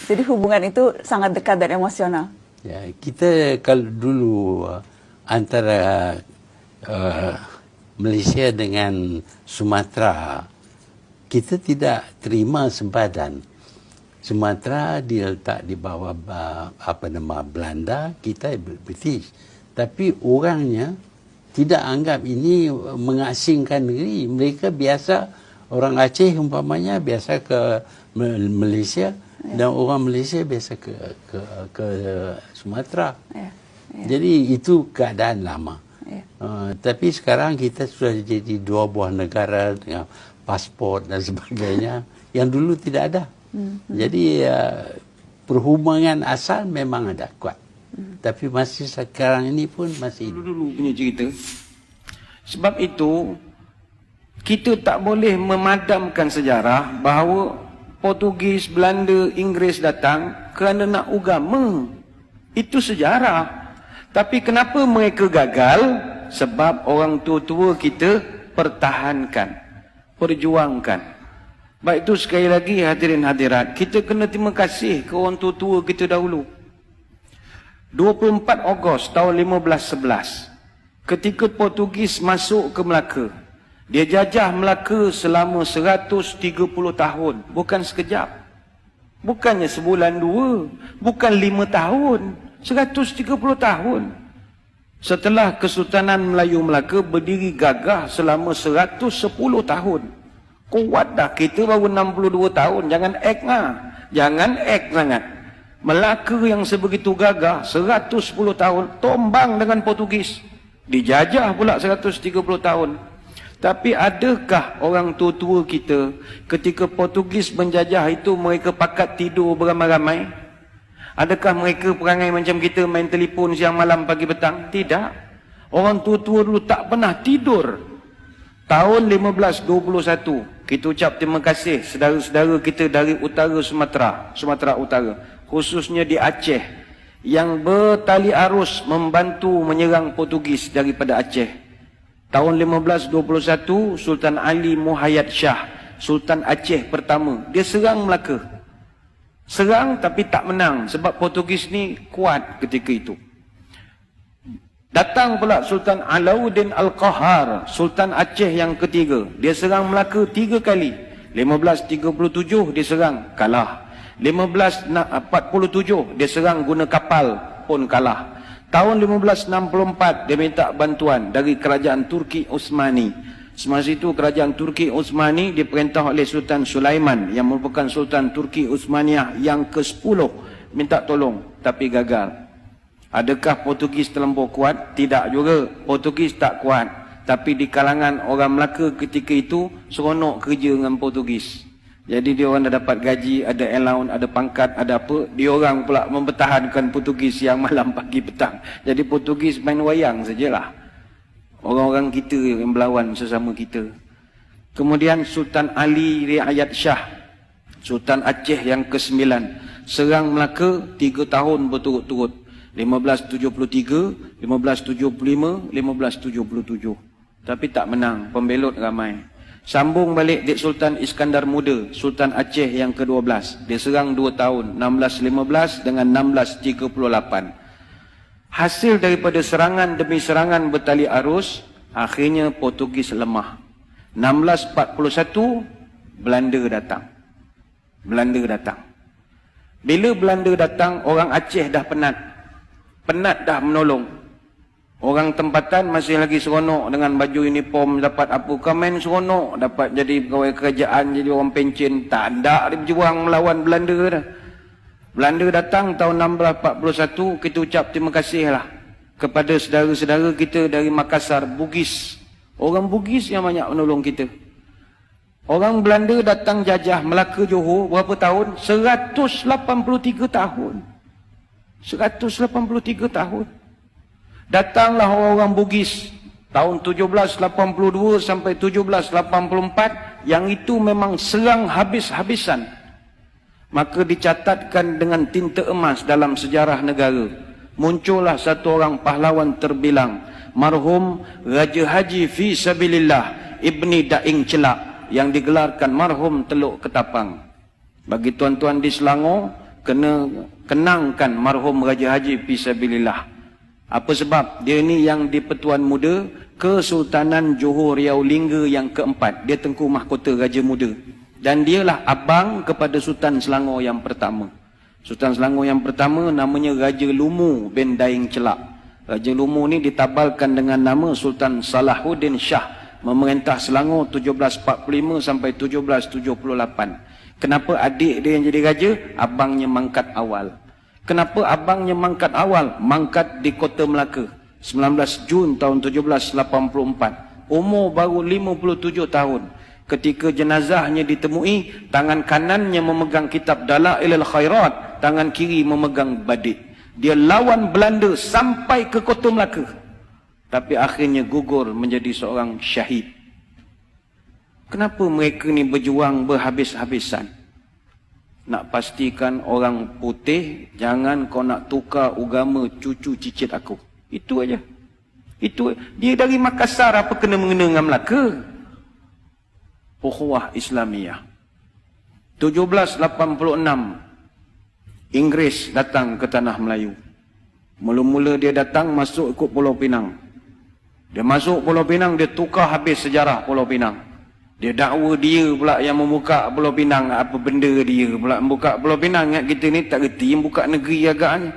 Jadi hubungan itu sangat dekat dan emosional. Ya, kita kalau dulu antara Malaysia dengan Sumatera, kita tidak terima sempadan. Sumatera diletak di bawah Belanda, kita British. Tapi orangnya tidak anggap ini mengasingkan negeri. Mereka biasa, orang Aceh umpamanya biasa ke Malaysia, dan orang Malaysia biasa ke Sumatera. Jadi itu keadaan lama. Tapi sekarang kita sudah jadi dua buah negara dengan pasport dan sebagainya yang dulu tidak ada. Jadi perhubungan asal memang ada kuat. Tapi masih sekarang ini pun masih dulu punya cerita. Sebab itu kita tak boleh memadamkan sejarah bahawa Portugis, Belanda, Inggeris datang kerana nak agama. Itu sejarah. Tapi kenapa mereka gagal? Sebab orang tua-tua kita pertahankan, perjuangkan. Baik itu sekali lagi hadirin hadirat, kita kena terima kasih ke orang tua-tua kita dahulu. 24 Ogos tahun 1511, ketika Portugis masuk ke Melaka, dia jajah Melaka selama 130 tahun, bukan sekejap. Bukannya sebulan dua, bukan 5 tahun, 130 tahun. Setelah Kesultanan Melayu Melaka berdiri gagah selama 110 tahun. Kuat dah, kita baru 62 tahun, jangan act lah. Jangan act sangat. Melaka yang sebegitu gagah, 110 tahun, tombang dengan Portugis. Dijajah pula 130 tahun. Tapi adakah orang tua-tua kita ketika Portugis menjajah itu mereka pakat tidur beramai-ramai? Adakah mereka perangai macam kita main telefon siang malam pagi petang? Tidak. Orang tua-tua dulu tak pernah tidur. Tahun 1521 kita ucap terima kasih saudara-saudara kita dari utara Sumatera Utara, khususnya di Aceh, yang bertali arus membantu menyerang Portugis daripada Aceh. Tahun 1521 Sultan Ali Muhayyad Shah, Sultan Aceh pertama, dia serang Melaka. Serang tapi tak menang sebab Portugis ni kuat ketika itu. Datang pula Sultan Alauddin Al-Qahar, Sultan Aceh yang ketiga. Dia serang Melaka 3 kali. 1537 dia serang, kalah. 1547 dia serang guna kapal, pun kalah. Tahun 1564 dia minta bantuan dari kerajaan Turki Utsmani. Semasa itu kerajaan Turki Utsmani diperintah oleh Sultan Sulaiman yang merupakan Sultan Turki Utsmaniyah yang ke-10, minta tolong tapi gagal. Adakah Portugis terlampau kuat? Tidak juga. Portugis tak kuat. Tapi di kalangan orang Melaka ketika itu seronok kerja dengan Portugis. Jadi dia orang dah dapat gaji, ada allowance, ada pangkat, ada apa. Dia orang pula mempertahankan Portugis yang malam pagi petang. Jadi Portugis main wayang sajalah. Orang-orang kita yang berlawan sesama kita. Kemudian Sultan Ali Riayat Shah, Sultan Aceh yang ke-9, serang Melaka 3 tahun berturut-turut. 1573, 1575, 1577. Tapi tak menang, pembelot ramai. Sambung balik Dik Sultan Iskandar Muda, Sultan Aceh yang ke-12. Dia serang 2 tahun, 1615 dengan 1638. Hasil daripada serangan demi serangan bertali arus, akhirnya Portugis lemah. 1641, Belanda datang. Bila Belanda datang, orang Aceh dah penat. Penat dah menolong. Orang tempatan masih lagi seronok dengan baju uniform, dapat apa, komen seronok, dapat jadi pegawai kerajaan, jadi orang pencen. Tak ada dia berjuang melawan Belanda dah. Belanda datang tahun 1641, kita ucap terima kasih lah kepada saudara-saudara kita dari Makassar, Bugis. Orang Bugis yang banyak menolong kita. Orang Belanda datang jajah Melaka Johor berapa tahun? 183 tahun. 183 tahun. Datanglah orang-orang Bugis tahun 1782 sampai 1784, yang itu memang serang habis-habisan. Maka dicatatkan dengan tinta emas dalam sejarah negara. Muncullah satu orang pahlawan terbilang, marhum Raja Haji Fi Sabilillah Ibni Daing Celak, yang digelarkan marhum Teluk Ketapang. Bagi tuan-tuan di Selangor, kena kenangkan marhum Raja Haji Fisabilillah. Apa sebab? Dia ni yang di Pertuan Muda Kesultanan Johor Riau Lingga yang keempat. Dia Tengku Mahkota Raja Muda. Dan dialah abang kepada Sultan Selangor yang pertama. Sultan Selangor yang pertama namanya Raja Lumu bin Daing Celak. Raja Lumu ni ditabalkan dengan nama Sultan Salahuddin Shah, memerintah Selangor 1745 sampai 1778. Kenapa adik dia yang jadi raja? Abangnya mangkat awal. Kenapa abangnya mangkat awal? Mangkat di Kota Melaka 19 Jun tahun 1784. Umur baru 57 tahun. Ketika jenazahnya ditemui, tangan kanannya memegang kitab Dalailul Khairat, tangan kiri memegang badik. Dia lawan Belanda sampai ke Kota Melaka. Tapi akhirnya gugur menjadi seorang syahid. Kenapa mereka ni berjuang berhabis-habisan? Nak pastikan orang putih, jangan kau nak tukar agama cucu cicit aku. Itu aja. Itu dia dari Makassar, apa kena mengena dengan Melaka? Ukhuwah Islamiyah. 1786 Inggeris datang ke tanah Melayu. Mula-mula dia datang masuk ikut Pulau Pinang. Dia masuk Pulau Pinang, dia tukar habis sejarah Pulau Pinang. Dia dakwa dia pula yang membuka Pulau Pinang. Apa benda dia pula membuka Pulau Pinang? Ingat kita ni tak reti yang buka negeri agaknya.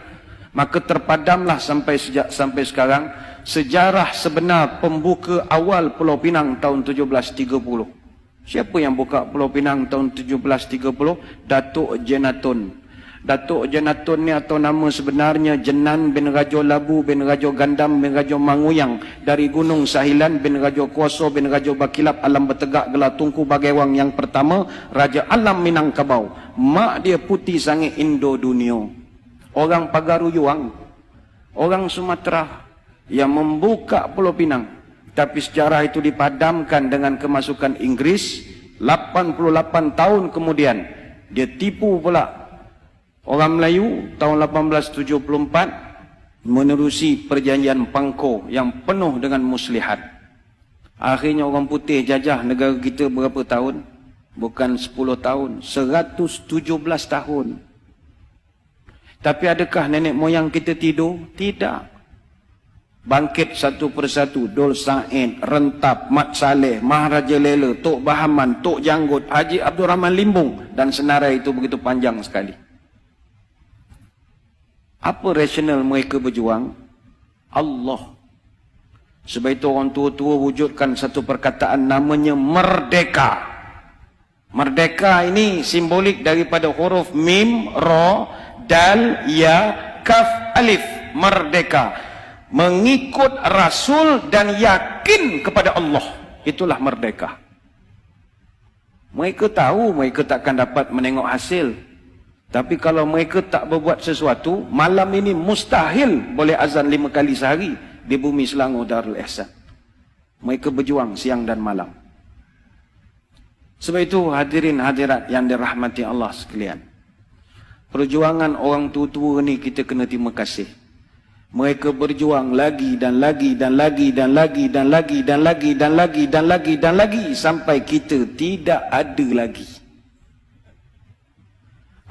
Maka terpadamlah sampai sekarang sejarah sebenar pembuka awal Pulau Pinang tahun 1730. Siapa yang buka Pulau Pinang tahun 1730? Datuk Jenatun. Datuk Jenatun ni atau nama sebenarnya Jenan bin Rajo Labu bin Rajo Gandam bin Rajo Manguyang, dari Gunung Sahilan bin Rajo Kuoso bin Rajo Bakilap Alam Bertegak Gelar Tungku Bagewang yang pertama, Raja Alam Minangkabau. Mak dia putih sangat Indo Dunia. Orang Pagaruyuang, orang Sumatera yang membuka Pulau Pinang. Tapi sejarah itu dipadamkan dengan kemasukan Inggris. 88 tahun kemudian dia tipu pula orang Melayu tahun 1874 menerusi perjanjian Pangko yang penuh dengan muslihat. Akhirnya orang putih jajah negara kita berapa tahun? Bukan 10 tahun, 117 tahun. Tapi adakah nenek moyang kita tidur? Tidak. Bangkit satu persatu, Dol Said, Rentap, Mat Saleh, Maharaja Lela, Tok Bahaman, Tok Janggut, Haji Abdul Rahman Limbung, dan senarai itu begitu panjang sekali. Apa rasional mereka berjuang? Allah. Sebab itu orang tua-tua wujudkan satu perkataan namanya merdeka. Merdeka ini simbolik daripada huruf mim, ra, dal, ya, kaf, alif. Merdeka. Mengikut Rasul dan yakin kepada Allah. Itulah merdeka. Mereka tahu mereka takkan dapat menengok hasil. Tapi kalau mereka tak berbuat sesuatu, malam ini mustahil boleh azan 5 kali sehari di bumi Selangor Darul Ihsan. Mereka berjuang siang dan malam. Sebab itu hadirin hadirat yang dirahmati Allah sekalian, perjuangan orang tua-tua ni kita kena terima kasih. Mereka berjuang lagi dan lagi dan lagi dan lagi dan lagi dan lagi dan lagi dan lagi dan lagi sampai kita tidak ada lagi.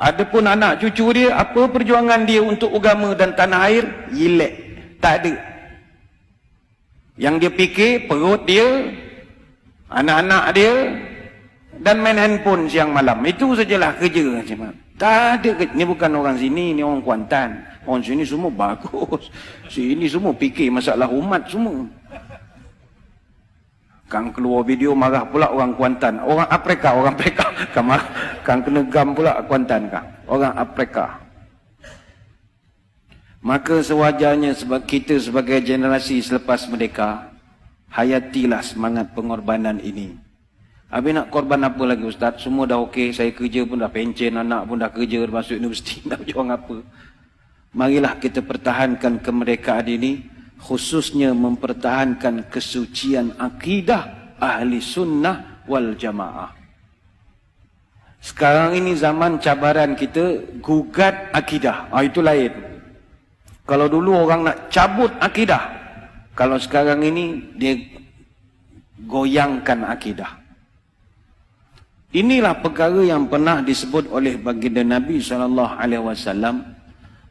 Adapun anak cucu dia, apa perjuangan dia untuk agama dan tanah air? Yilek. Tak ada. Yang dia fikir perut dia, anak-anak dia, dan main handphone siang malam. Itu sajalah kerja. Tak ada. Ni bukan orang sini, ni orang Kuantan. Orang sini semua bagus. Sini semua fikir masalah umat semua. Kang keluar video marah pula orang Kuantan. Orang Afrika. Kang kena gam pula Kuantan kang. Orang Afrika. Maka sewajarnya sebab kita sebagai generasi selepas merdeka, hayatilah semangat pengorbanan ini. Habis nak korban apa lagi Ustaz? Semua dah okey, saya kerja pun dah pencen, anak pun dah kerja, masuk universiti, nak berjuang apa? Marilah kita pertahankan kemerdekaan ini, khususnya mempertahankan kesucian akidah ahli sunnah wal jamaah. Sekarang ini zaman cabaran kita gugat akidah. Itu lain. Kalau dulu orang nak cabut akidah, kalau sekarang ini dia goyangkan akidah. Inilah perkara yang pernah disebut oleh baginda Nabi SAW.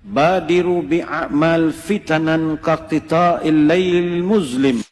Badiru bi'amal fitanan qaqtita'il laylil muzlim.